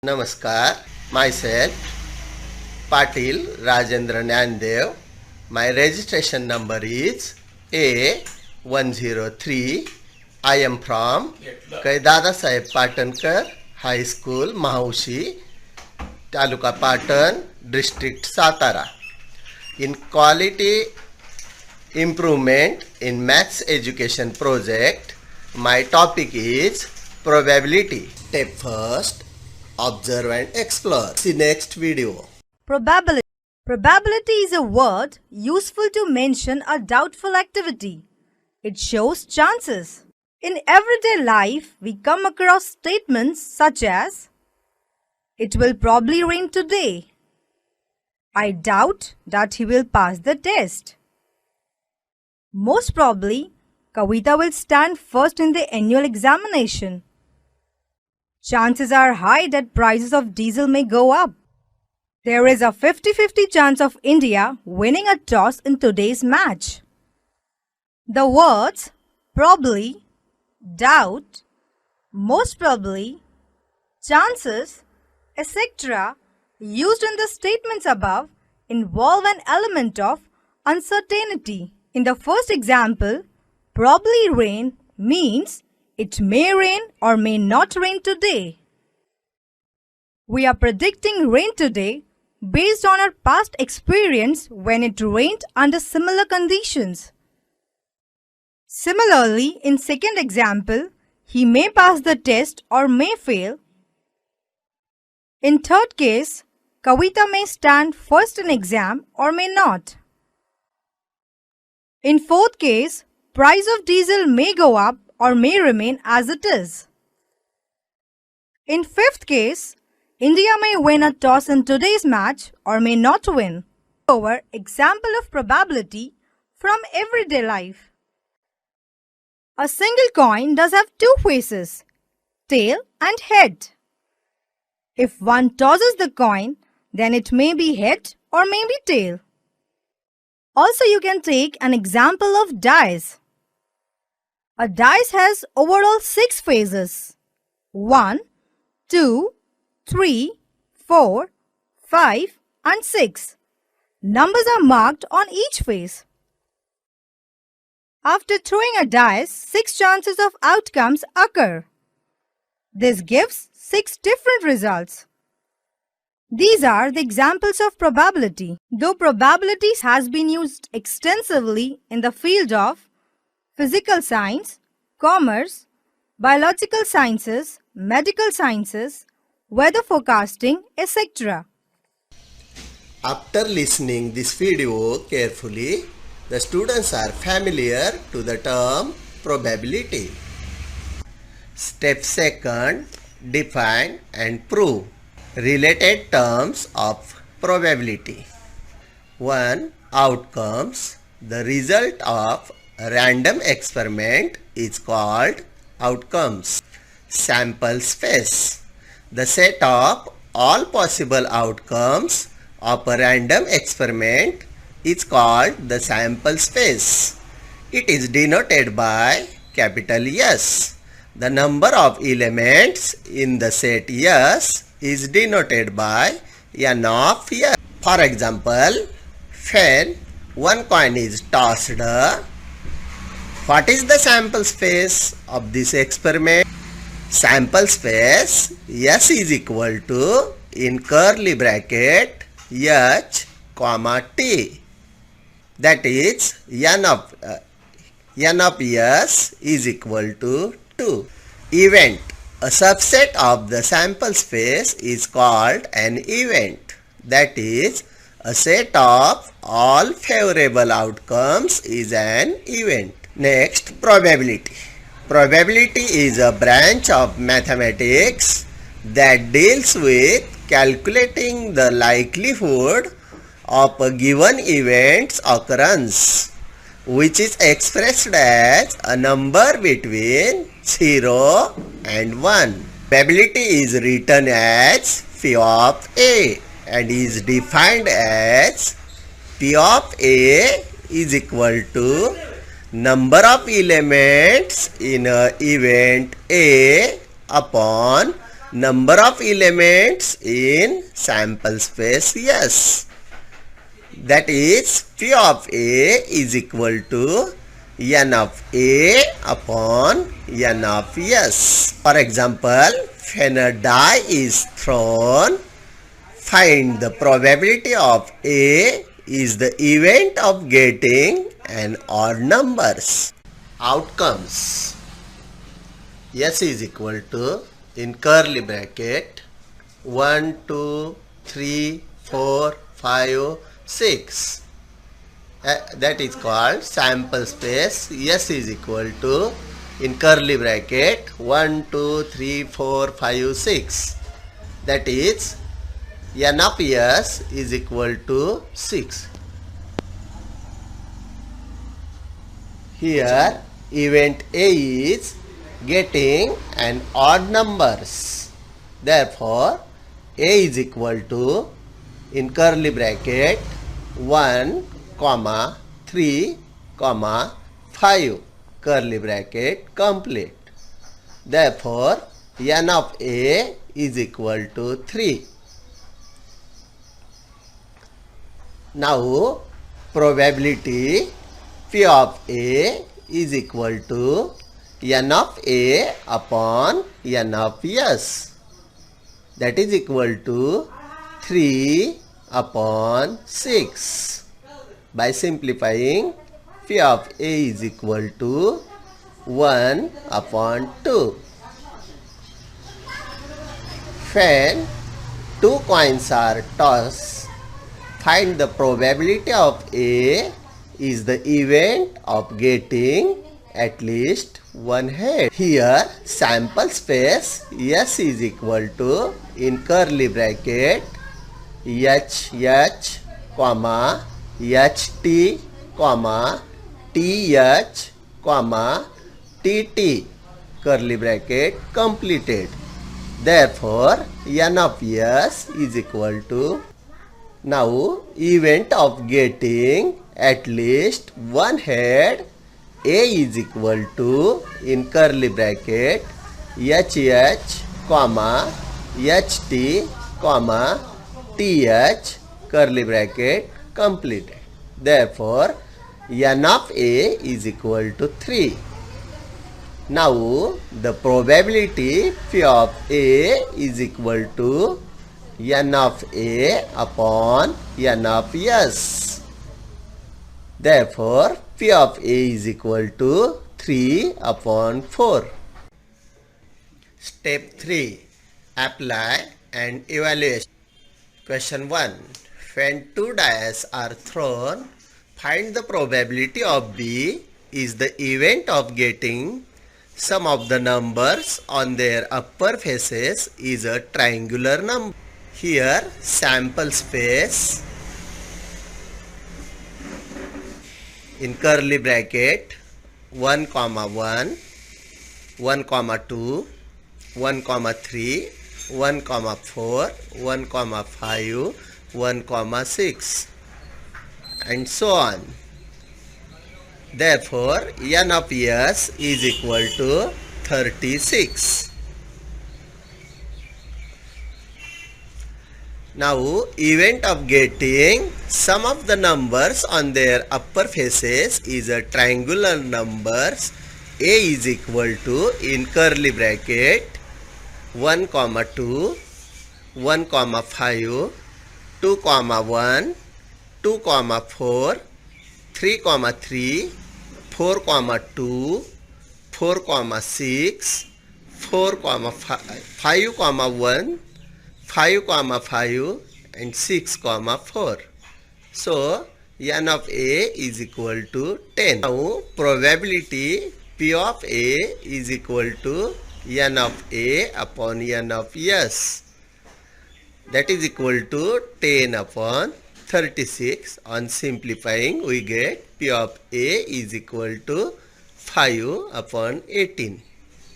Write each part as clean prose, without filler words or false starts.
Namaskar, myself Patil Rajendra Nyandev. My registration number is A103. I am from Dada Saheb Patankar High School, Mahaushi, Taluka Patan, District Satara. In quality improvement in maths education project, my topic is probability. Step first, observe and explore. See next video. Probability. Probability is a word useful to mention a doubtful activity. It shows chances. In everyday life, we come across statements such as, "It will probably rain today." "I doubt that he will pass the test." "Most probably, Kavita will stand first in the annual examination." "Chances are high that prices of diesel may go up." "There is a 50-50 chance of India winning a toss in today's match." The words probably, doubt, most probably, chances, etc. used in the statements above involve an element of uncertainty. In the first example, probably rain means it may rain or may not rain today. We are predicting rain today based on our past experience when it rained under similar conditions. Similarly, in second example, he may pass the test or may fail. In third case, Kavita may stand first in exam or may not. In fourth case, price of diesel may go up or may remain as it is. In fifth case, India may win a toss in today's match or may not win. Over example of probability from everyday life. A single coin does have two faces, tail and head. If one tosses the coin, then it may be head or may be tail. Also, you can take an example of dice. A dice has overall 6 faces. 1, 2, 3, 4, 5 and 6. Numbers are marked on each face. After throwing a dice, 6 chances of outcomes occur. This gives 6 different results. These are the examples of probability. Though probability has been used extensively in the field of physical science, commerce, biological sciences, medical sciences, weather forecasting, etc. After listening this video carefully, the students are familiar to the term probability. Step second, define and prove related terms of probability. 1. Outcomes. The result of a random experiment is called outcomes. Sample space. The set of all possible outcomes of a random experiment is called the sample space. It is denoted by capital S. The number of elements in the set S is denoted by N of S. For example, when one coin is tossed, what is the sample space of this experiment? Sample space S is equal to, in curly bracket, H, T. That is N of S is equal to 2. Event. A subset of the sample space is called an event. That is, a set of all favorable outcomes is an event. Next, probability. Probability is a branch of mathematics that deals with calculating the likelihood of a given event's occurrence, which is expressed as a number between 0 and 1. Probability is written as P of A and is defined as P of A is equal to number of elements in a event A upon number of elements in sample space S. That is, P of A is equal to N of A upon N of S. For example, when a die is thrown, find the probability of A is the event of getting an odd numbers. Outcomes. S is equal to, in curly bracket, 1, 2, 3, 4, 5, 6. That is called sample space. S is equal to, in curly bracket, 1, 2, 3, 4, 5, 6. That is, N of S is equal to 6. Here, event A is getting an odd numbers. Therefore, A is equal to, in curly bracket, 1, 3, 5, curly bracket complete. Therefore, N of A is equal to 3. Now, probability P of A is equal to N of A upon N of S. That is equal to 3 upon 6. By simplifying, P of A is equal to 1 upon 2. When two coins are tossed, find the probability of A is the event of getting at least one head. Here, sample space S is equal to, in curly bracket, HH, HT, TH, TT, curly bracket completed. Therefore, N of S is equal to, now event of getting at least one head, A is equal to, in curly bracket, HH, HT, TH, curly bracket completed. Therefore, N of A is equal to 3. Now, the probability P of A is equal to N of A upon N of S. Therefore, P of A is equal to 3 upon 4. Step 3. Apply and evaluation. Question 1. When two dice are thrown, find the probability of B is the event of getting sum of the numbers on their upper faces is a triangular number. Here, sample space, in curly bracket, 1, 1, 1, 2, 1, 3, 1, 4, 1, 5, 1, 6, and so on. Therefore, N of S is equal to 36. Now, event of getting sum of the numbers on their upper faces is a triangular numbers. A is equal to, in curly bracket, 1, 2, 1, 5, 2, 1, 2, 4, 3, 3, 4, 2, 4, 6, 4, 5, 1, 5, 5, and 6, 4. So, N of A is equal to 10. Now, probability P of A is equal to N of A upon N of S. That is equal to 10 upon 36. On simplifying, we get P of A is equal to 5 upon 18.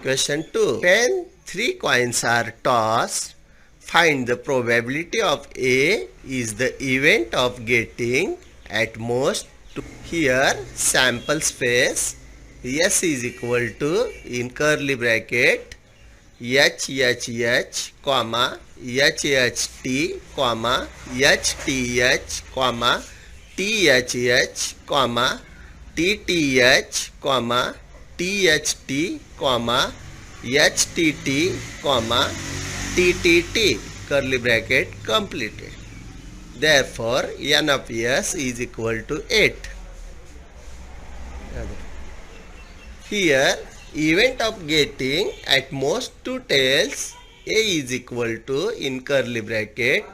Question 2. When three coins are tossed, find the probability of A is the event of getting at most 2. Here, sample space S is equal to, in curly bracket, HHH, comma, HHT, comma, HTH, comma, THH, comma, TTH, comma, THT, comma, HTT, comma, TTT, curly bracket completed. Therefore, n of s is equal to 8. Here, event of getting at most 2 tails, A is equal to, in curly bracket,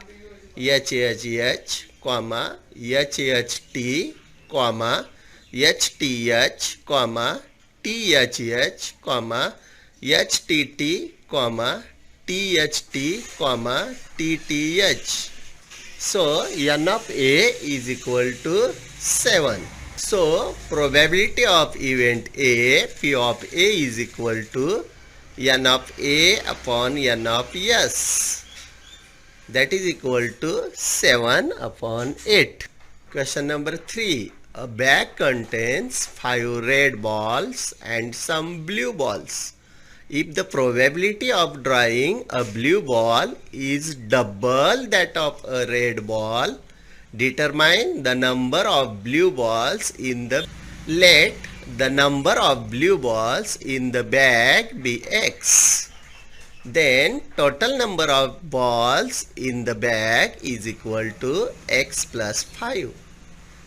HHH, comma, HHT, comma, HTH, comma, THH, comma, HTT, comma, THT, comma, TTH. So, n of A is equal to 7. So, probability of event A, P of A is equal to n of A upon n of S. That is equal to 7 upon 8. Question number 3. A bag contains 5 red balls and some blue balls. If the probability of drawing a blue ball is double that of a red ball, determine the number of blue balls in the. Let the number of blue balls in the bag be X. Then total number of balls in the bag is equal to X plus 5.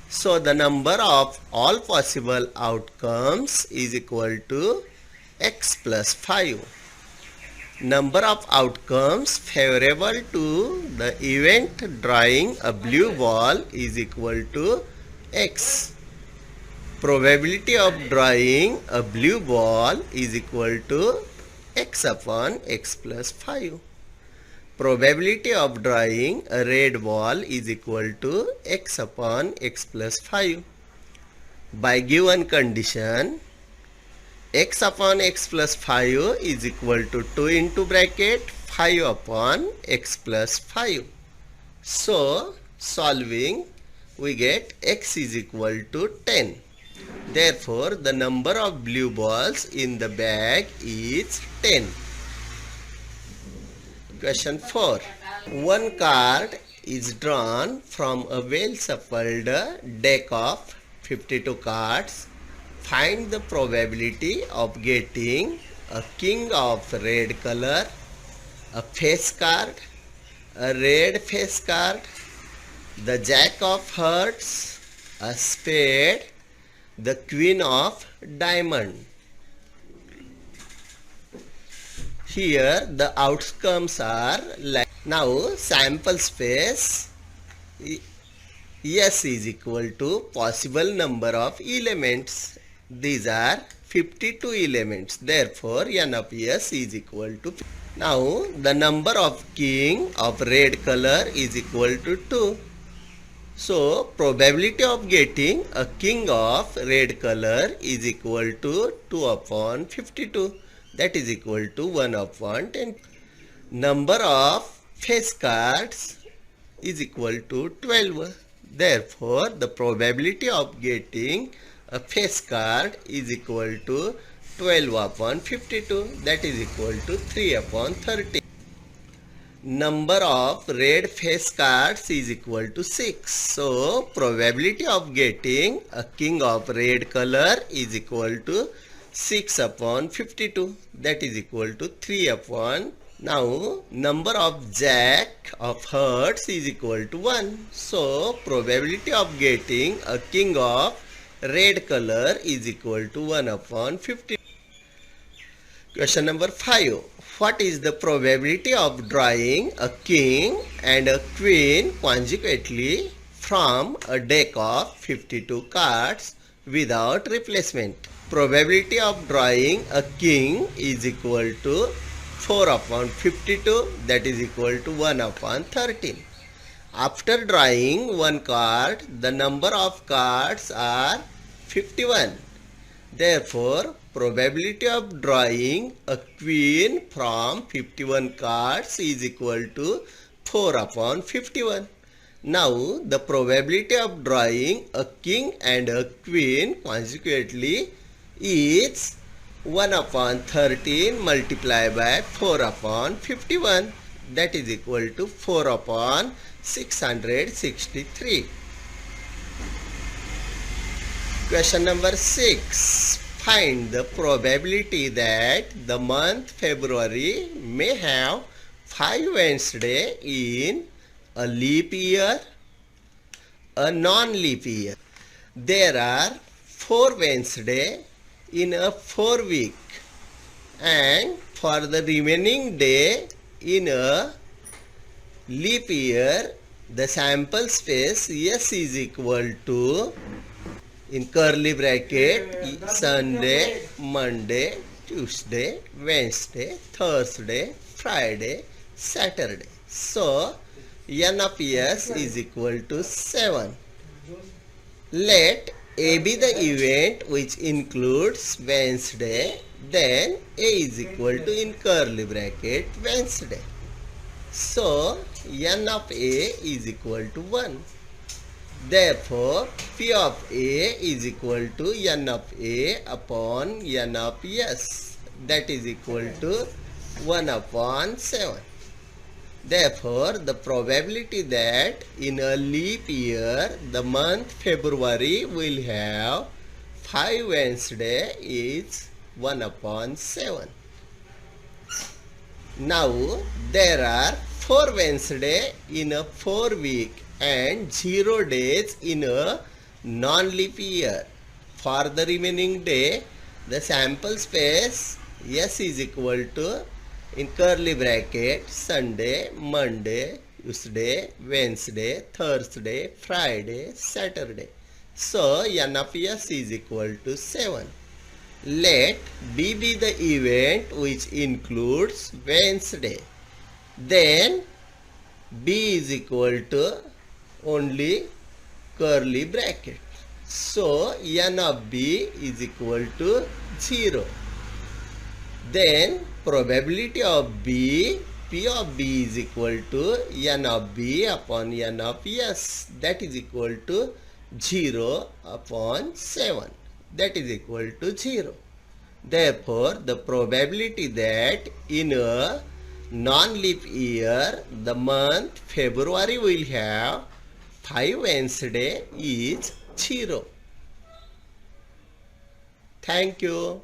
So the number of all possible outcomes is equal to X plus 5. Number of outcomes favorable to the event drawing a blue ball is equal to X. Probability of drawing a blue ball is equal to X upon X plus 5. Probability of drawing a red ball is equal to X upon X plus 5. By given condition, X upon X plus 5 is equal to 2 into bracket 5 upon X plus 5. So, solving, we get X is equal to 10. Therefore, the number of blue balls in the bag is 10. Question 4. One card is drawn from a well-shuffled deck of 52 cards. Find the probability of getting a king of red color, a face card, a red face card, the jack of hearts, a spade, the queen of diamond. Here the outcomes are like, now sample space S is equal to possible number of elements. These are 52 elements. Therefore, n of S is equal to. Now, the number of king of red color is equal to 2. So, probability of getting a king of red color is equal to 2 upon 52. That is equal to 1 upon 10. Number of face cards is equal to 12. Therefore, the probability of getting a face card is equal to 12 upon 52. That is equal to 3 upon 30. Number of red face cards is equal to 6. So, probability of getting a king of red color is equal to 6 upon 52. That is equal to 3 upon. Now, number of jack of hearts is equal to 1. So, probability of getting a king of red color is equal to 1 upon 50. Question number 5. What is the probability of drawing a king and a queen consecutively from a deck of 52 cards without replacement? Probability of drawing a king is equal to 4 upon 52, that is equal to 1 upon 13. After drawing one card, the number of cards are 51. Therefore, probability of drawing a queen from 51 cards is equal to 4 upon 51. Now, the probability of drawing a king and a queen consecutively is 1 upon 13 multiplied by 4 upon 51, that is equal to 4 upon 663. Question number 6. Find the probability that the month February may have 5 Wednesdays in a leap year, a non-leap year. There are 4 Wednesdays in a 4 week, and for the remaining day in a leap year, the sample space S is equal to, in curly bracket, Sunday, Monday, Tuesday, Wednesday, Thursday, Friday, Saturday. So N of S is equal to 7. Let A be the event which includes Wednesday, then A is equal to, in curly bracket, Wednesday. So N of A is equal to 1. Therefore, P of A is equal to N of A upon N of S, that is equal to 1 upon 7. Therefore, the probability that in a leap year the month February will have 5 Wednesdays is 1 upon 7. Now, there are 4 Wednesdays in a 4 week and 0 days in a non-leap year. For the remaining day, the sample space S is equal to, in curly bracket, Sunday, Monday, Tuesday, Wednesday, Thursday, Friday, Saturday. So N of S is equal to 7. Let B be the event which includes Wednesday. Then B is equal to only curly bracket. So N of B is equal to 0. Then probability of B, P of B is equal to N of B upon N of S, that is equal to 0 upon 7, that is equal to 0. Therefore, the probability that in a non-leap year the month February will have 5 Wednesdays is 0. Thank you.